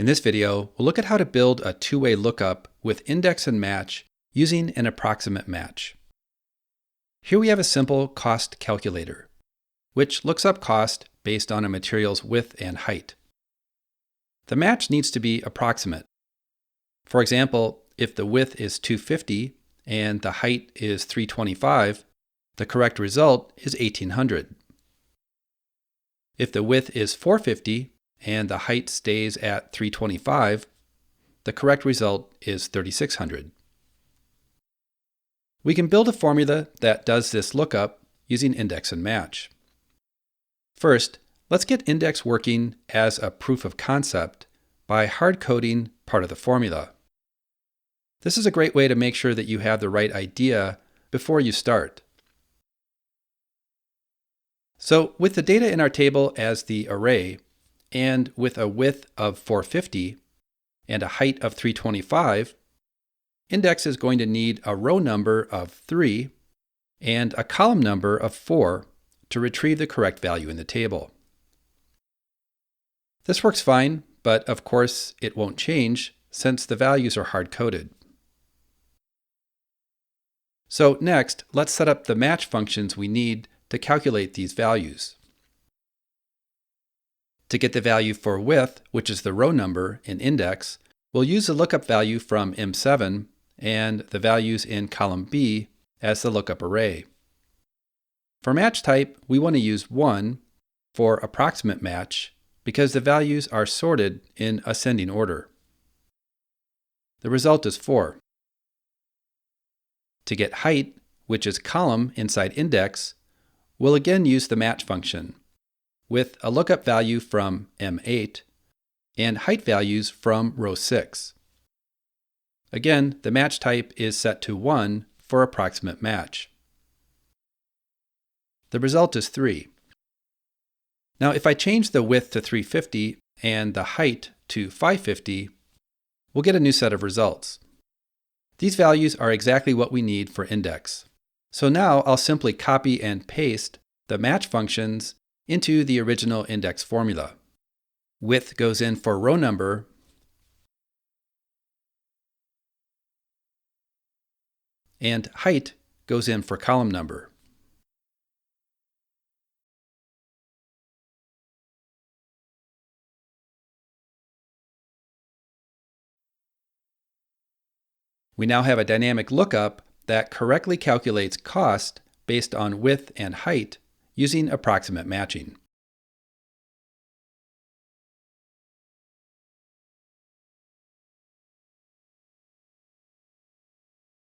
In this video, we'll look at how to build a two-way lookup with index and match using an approximate match. Here we have a simple cost calculator, which looks up cost based on a material's width and height. The match needs to be approximate. For example, if the width is 250 and the height is 325, the correct result is 1800. If the width is 450 and the height stays at 325, the correct result is 3600. We can build a formula that does this lookup using index and match. First, let's get index working as a proof of concept by hard-coding part of the formula. This is a great way to make sure that you have the right idea before you start. So with the data in our table as the array, and with a width of 450 and a height of 325, index is going to need a row number of 3 and a column number of 4 to retrieve the correct value in the table. This works fine, but of course it won't change since the values are hard-coded. So next, let's set up the match functions we need to calculate these values. To get the value for width, which is the row number in index, we'll use the lookup value from M7 and the values in column B as the lookup array. For match type, we want to use 1 for approximate match because the values are sorted in ascending order. The result is 4. To get height, which is column inside index, we'll again use the match function with a lookup value from M8 and height values from row 6. Again, the match type is set to 1 for approximate match. The result is 3. Now, if I change the width to 350 and the height to 550, we'll get a new set of results. These values are exactly what we need for index. So now I'll simply copy and paste the match functions into the original index formula. Width goes in for row number, and height goes in for column number. We now have a dynamic lookup that correctly calculates cost based on width and height using approximate matching.